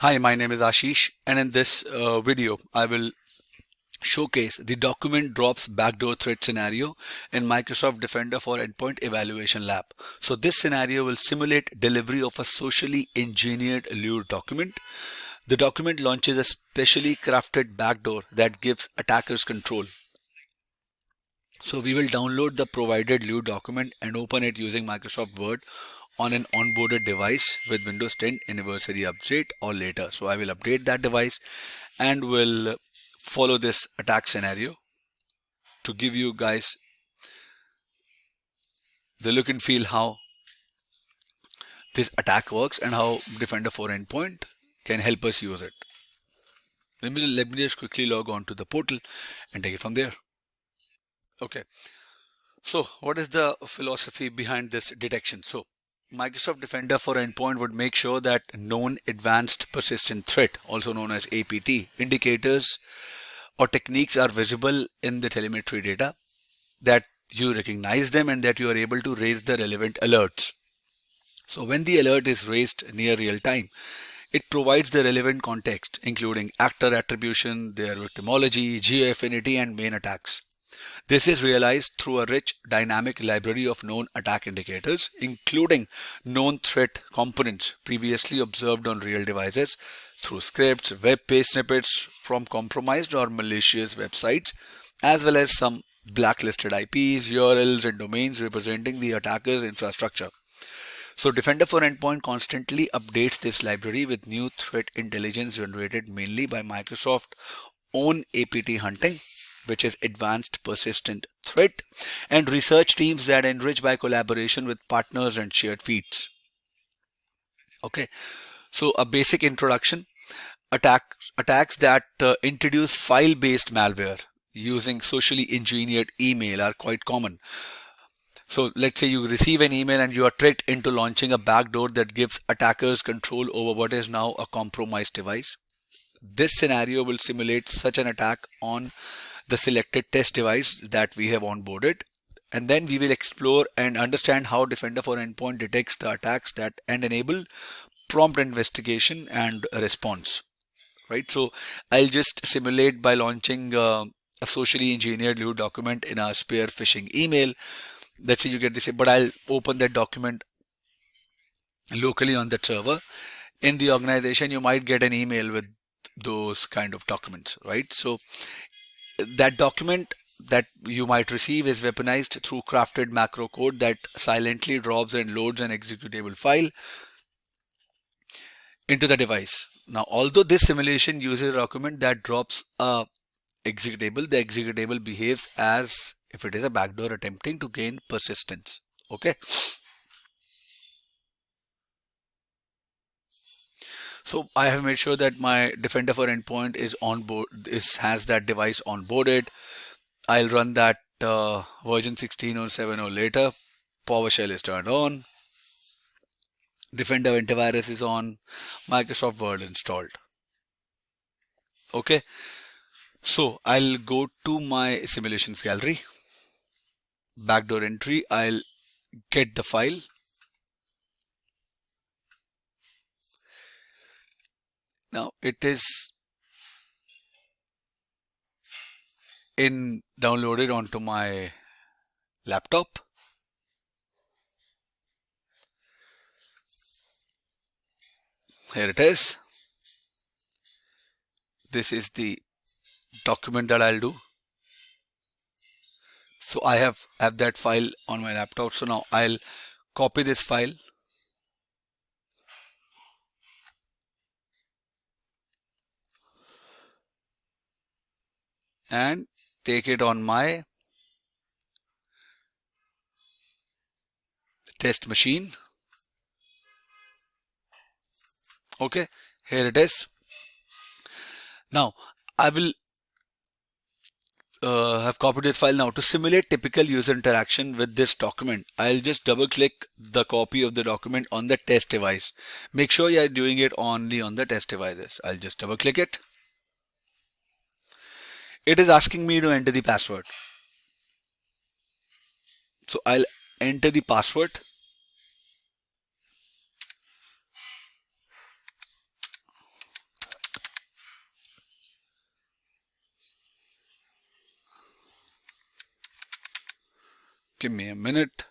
Hi, my name is Ashish, and in this video, I will showcase the document drops backdoor threat scenario in Microsoft Defender for Endpoint Evaluation Lab. So this scenario will simulate delivery of a socially engineered lewd document. The document launches a specially crafted backdoor that gives attackers control. So we will download the provided lewd document and open it using Microsoft Word on an onboarded device with Windows 10 anniversary update or later. So I will update that device and will follow this attack scenario to give you guys the look and feel how this attack works and how Defender for Endpoint can help us use it. Let me just quickly log on to the portal and take it from there. Okay, so what is the philosophy behind this detection? So Microsoft Defender for Endpoint would make sure that known advanced persistent threat, also known as APT, indicators or techniques are visible in the telemetry data, that you recognize them and that you are able to raise the relevant alerts. So when the alert is raised near real time, it provides the relevant context, including actor attribution, their victimology, geo-affinity, and main attacks. This is realized through a rich dynamic library of known attack indicators, including known threat components previously observed on real devices through scripts, web page snippets from compromised or malicious websites, as well as some blacklisted IPs, URLs, and domains representing the attacker's infrastructure. So Defender for Endpoint constantly updates this library with new threat intelligence generated mainly by Microsoft own APT hunting, which is advanced persistent threat, and research teams that enrich by collaboration with partners and shared feeds. Okay, so a basic introduction. Attacks that introduce file-based malware using socially engineered email are quite common. So let's say you receive an email and you are tricked into launching a backdoor that gives attackers control over what is now a compromised device. This scenario will simulate such an attack on the selected test device that we have onboarded. And then we will explore and understand how Defender for Endpoint detects the attacks that and enable prompt investigation and a response. Right. So I'll just simulate by launching a socially engineered lewd document in a spear phishing email. Let's say you get this, but I'll open that document locally on that server. In the organization, you might get an email with those kind of documents, right? So that document that you might receive is weaponized through crafted macro code that silently drops and loads an executable file into the device. Now, although this simulation uses a document that drops a executable, the executable behaves as if it is a backdoor attempting to gain persistence. Okay. So I have made sure that my Defender for Endpoint is on board. This has that device onboarded. I'll run that version 16 or 7 or later. PowerShell is turned on. Defender antivirus is on. Microsoft Word installed. Okay. So I'll go to my simulations gallery. Backdoor entry. I'll get the file. Now it is downloaded onto my laptop. Here it is. This is the document that I'll do. So I have that file on my laptop. So now I'll copy this file and take it on my test machine. Okay, here it is. Now I will have copied this file. Now to simulate typical user interaction with this document, I'll just double click the copy of the document on the test device. Make sure you're doing it only on the test devices. I'll just double click it. It is asking me to enter the password. So I'll enter the password. Give me a minute.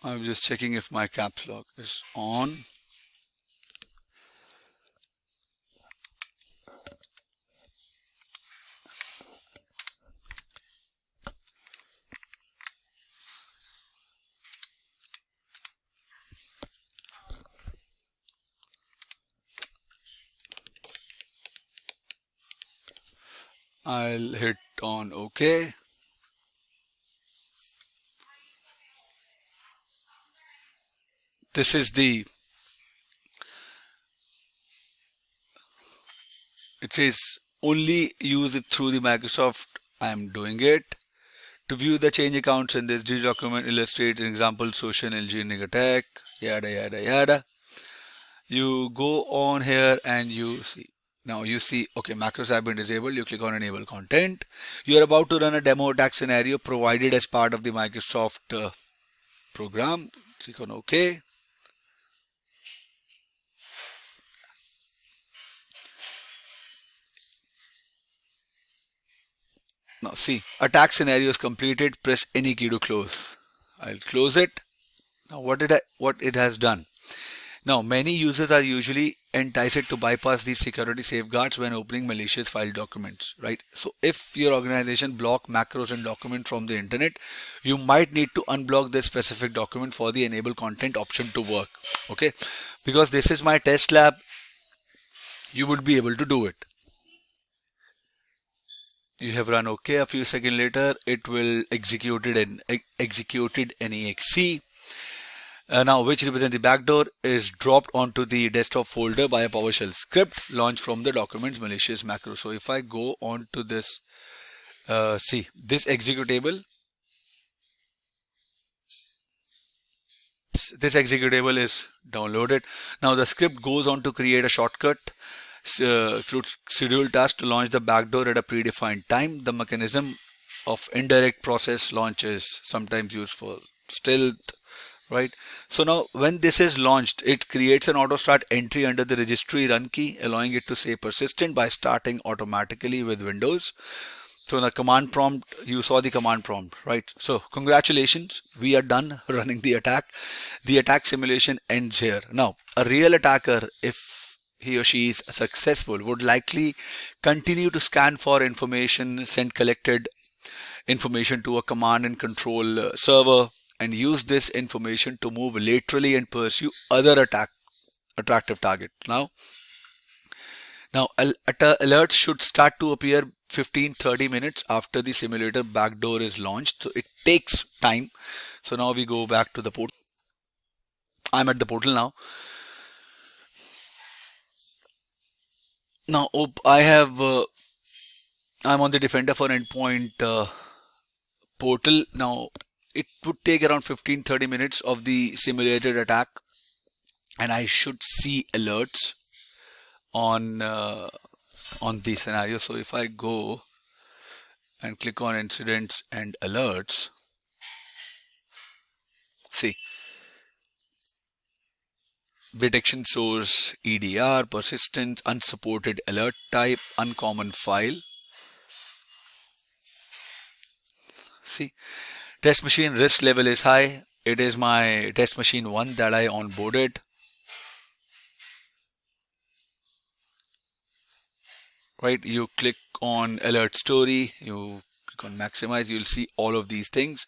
I'm just checking if my caps lock is on. I'll hit on OK. This is it says only use it through the Microsoft. I'm doing it. To view the change accounts in this document, illustrate an example social engineering attack, yada yada yada. You go on here and you see. Now you see, okay, macros have been disabled. You click on enable content. You're about to run a demo attack scenario provided as part of the Microsoft program. Click on OK. Now see, attack scenario is completed. Press any key to close. I'll close it. Now what it has done. Now many users are usually enticed to bypass these security safeguards when opening malicious file documents, right? So if your organization block macros and documents from the internet, you might need to unblock this specific document for the enable content option to work. Okay, because this is my test lab, you would be able to do it. You have run OK. A few seconds later, it will executed an exe. Now, which represents the backdoor, is dropped onto the desktop folder by a PowerShell script launched from the documents malicious macro. So if I go on to this, see this executable. This executable is downloaded. Now the script goes on to create a shortcut schedule task to launch the backdoor at a predefined time. The mechanism of indirect process launch is sometimes used for stealth, right? So now when this is launched, it creates an auto start entry under the registry run key, allowing it to stay persistent by starting automatically with Windows. So the command prompt, you saw the command prompt, right? So congratulations, we are done running the attack. The attack simulation ends here. Now a real attacker, if he or she is successful, would likely continue to scan for information, send collected information to a command and control server, and use this information to move laterally and pursue other attractive targets. Now alerts should start to appear 15-30 minutes after the simulator backdoor is launched. So it takes time. So now we go back to the portal. I'm at the portal now. Now I'm on the Defender for Endpoint portal. Now it would take around 15-30 minutes of the simulated attack, and I should see alerts on the scenario. So if I go and click on incidents and alerts, see detection source, EDR, persistent, unsupported alert type, uncommon file. See, test machine risk level is high. It is my test machine 1 that I onboarded. Right, you click on alert story, you click on maximize, you'll see all of these things.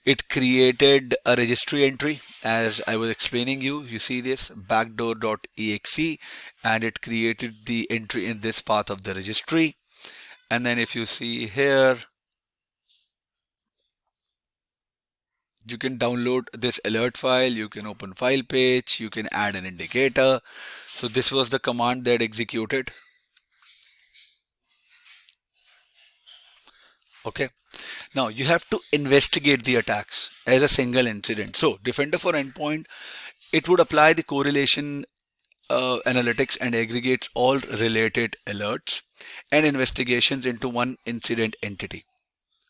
It created a registry entry as I was explaining you. You see this backdoor.exe, and it created the entry in this path of the registry. And then if you see here, you can download this alert file, you can open file page, you can add an indicator. So this was the command that executed. Okay, now you have to investigate the attacks as a single incident. So Defender for Endpoint, it would apply the correlation analytics and aggregates all related alerts and investigations into one incident entity.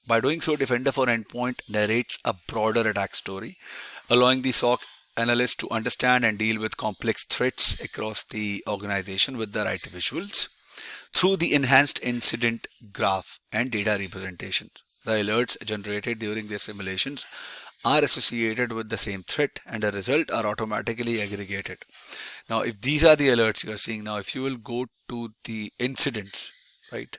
By doing so, Defender for Endpoint narrates a broader attack story, allowing the SOC analysts to understand and deal with complex threats across the organization with the right visuals through the enhanced incident graph and data representation. The alerts generated during their simulations are associated with the same threat and the result are automatically aggregated. Now, if these are the alerts you are seeing now, if you will go to the incidents, right?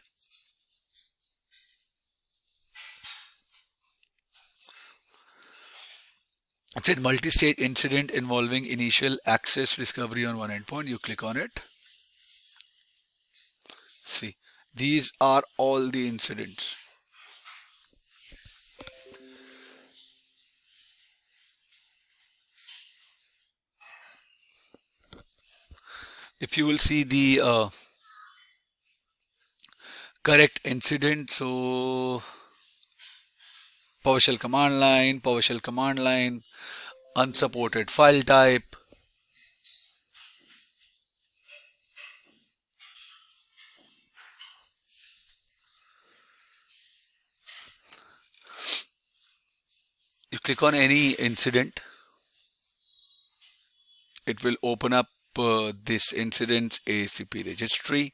It said multi-stage incident involving initial access discovery on one endpoint. You click on it. See, these are all the incidents. If you will see the correct incident, so PowerShell command line, unsupported file type. You click on any incident, it will open up this incident's ACP registry.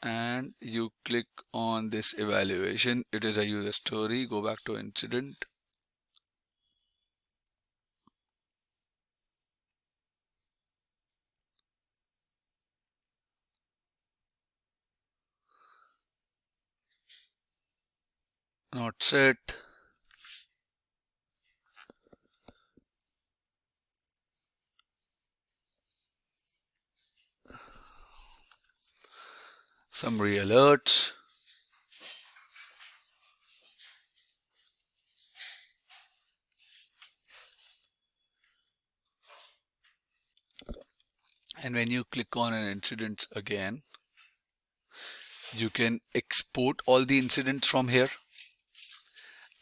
And you click on this evaluation. It is a user story. Go back to incident. Not set. Summary alerts. And when you click on an incident again, you can export all the incidents from here.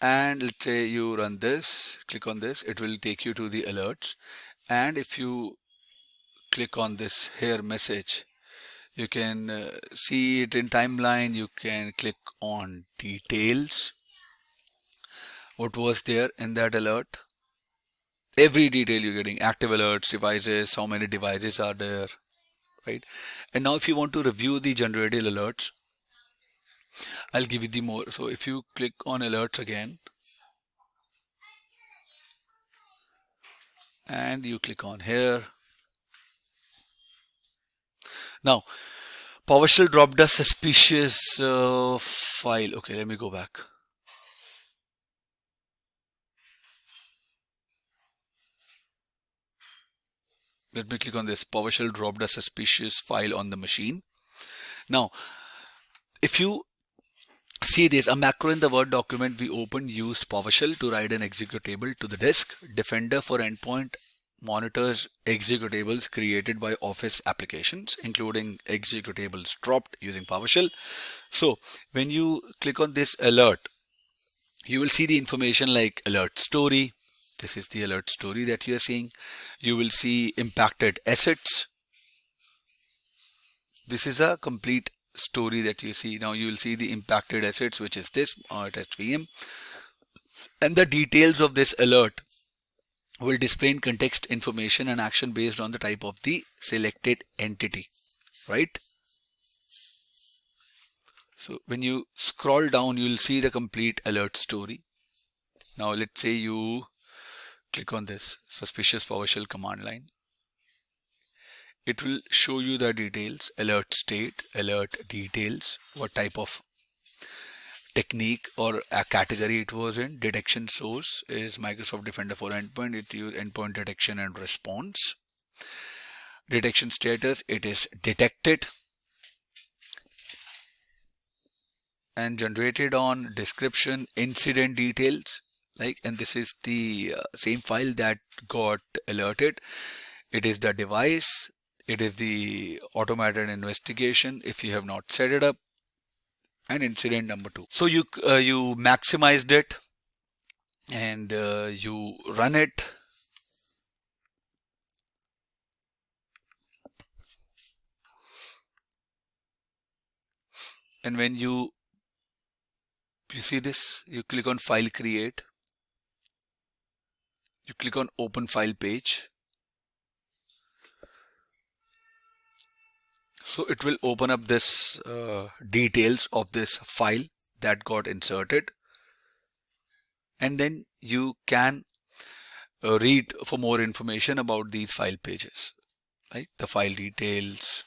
And let's say you run this, click on this, it will take you to the alerts. And if you click on this here message, you can see it in timeline. You can click on details. What was there in that alert? Every detail you're getting, active alerts, devices, how many devices are there, right? And now if you want to review the generated alerts, I'll give you the more. So if you click on alerts again, and you click on here. Now, PowerShell dropped a suspicious file. Okay, let me go back. Let me click on this. PowerShell dropped a suspicious file on the machine. Now, if you see this, a macro in the Word document we opened used PowerShell to write an executable to the disk. Defender for Endpoint monitors executables created by Office applications, including executables dropped using PowerShell. So when you click on this alert, you will see the information like alert story. This is the alert story that you are seeing. You will see impacted assets. This is a complete story that you see. Now you will see the impacted assets, which is this test VM, and the details of this alert will display in context information and action based on the type of the selected entity, right? So when you scroll down, you will see the complete alert story. Now let's say you click on this suspicious PowerShell command line. It will show you the details, alert state, alert details, what type of technique or a category it was in. Detection source is Microsoft Defender for Endpoint. It used endpoint detection and response. Detection status, it is detected and generated on. Description, incident details, like, and this is the same file that got alerted. It is the device. It is the automated investigation if you have not set it up, and incident number 2. So you maximized it and you run it. And when you You see this? You click on file create. You click on open file page. So it will open up this details of this file that got inserted, and then you can read for more information about these file pages, like the file details,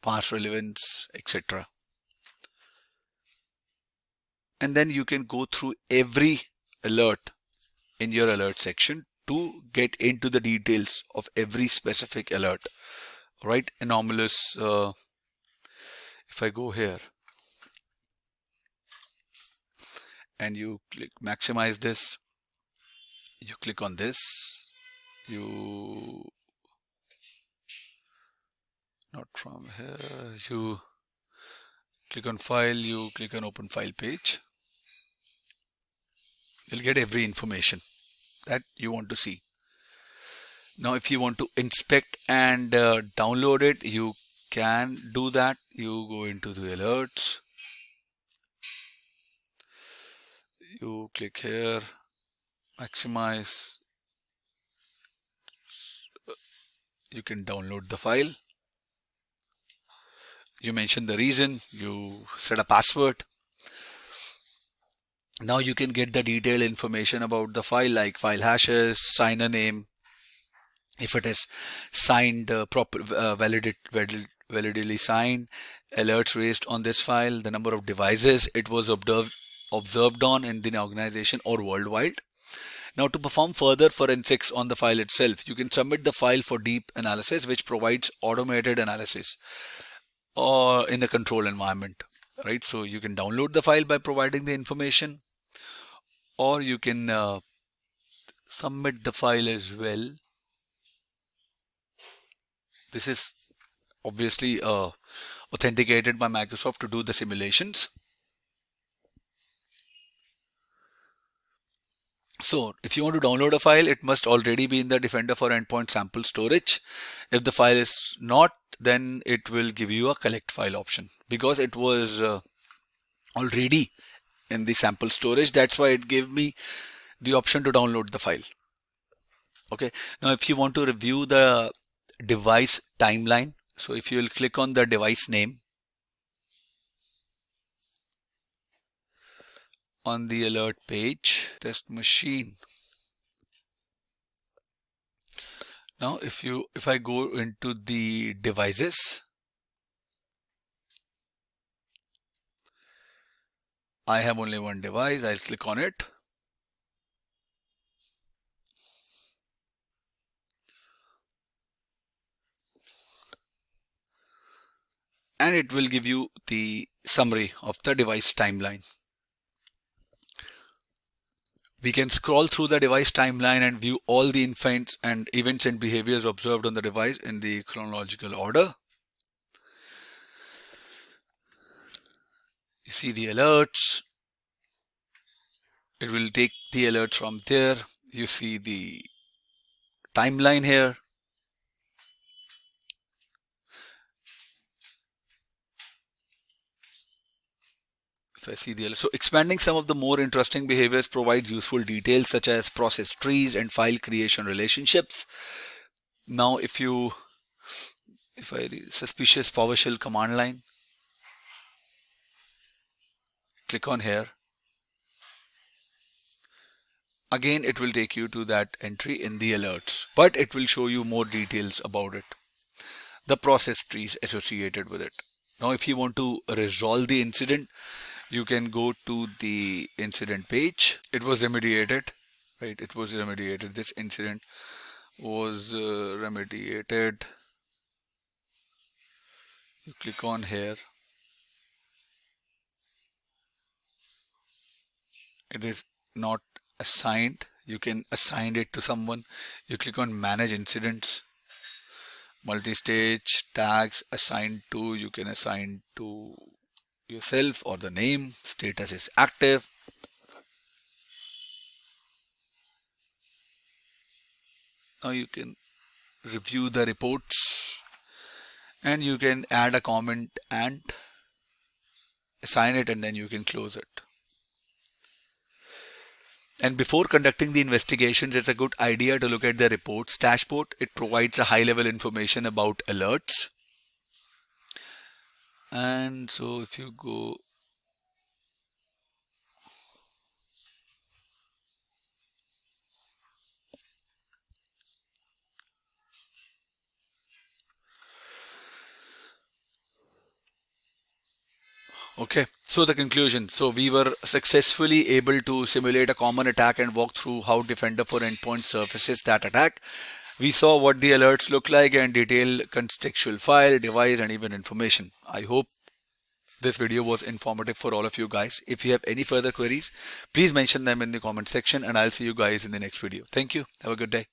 past relevance, etc. And then you can go through every alert in your alert section to get into the details of every specific alert, right? Anomalous, if I go here and you click maximize this, you click on this, you not from here, you click on file, you click on open file page, you'll get every information that you want to see. Now if you want to inspect and download it, you can do that. You go into the alerts, you click here, maximize, you can download the file, you mention the reason, you set a password. Now you can get the detailed information about the file, like file hashes, signer name, if it is signed validly signed, alerts raised on this file, the number of devices it was observed on in the organization or worldwide. Now to perform further forensics on the file itself, you can submit the file for deep analysis, which provides automated analysis or in a control environment, right? So you can download the file by providing the information, or you can submit the file as well. This is obviously authenticated by Microsoft to do the simulations. So if you want to download a file, it must already be in the Defender for Endpoint sample storage. If the file is not, then it will give you a collect file option, because it was already in the sample storage. That's why it gave me the option to download the file. Okay. Now if you want to review the device timeline, so if you will click on the device name on the alert page, test machine. Now if I go into the devices, I have only one device. I'll click on it. And it will give you the summary of the device timeline. We can scroll through the device timeline and view all the events and behaviors observed on the device in the chronological order. You see the alerts. It will take the alerts from there. You see the timeline here. If I see the alert. So expanding some of the more interesting behaviors provides useful details such as process trees and file creation relationships. Now if I read suspicious PowerShell command line, click on here. Again, it will take you to that entry in the alerts, but it will show you more details about it, the process trees associated with it. Now, if you want to resolve the incident, you can go to the incident page. It was remediated, right? It was remediated. This incident was remediated. You click on here. It is not assigned. You can assign it to someone. You click on manage incidents. Multi-stage tags assigned to, you can assign to yourself or the name. Status is active. Now you can review the reports and you can add a comment and assign it, and then you can close it. And before conducting the investigations, it's a good idea to look at the reports dashboard. It provides a high level information about alerts. And so if you go, okay, so the conclusion. So we were successfully able to simulate a common attack and walk through how Defender for Endpoint surfaces that attack. We saw what the alerts look like and detailed contextual file, device, and even information. I hope this video was informative for all of you guys. If you have any further queries, please mention them in the comment section, and I'll see you guys in the next video. Thank you. Have a good day.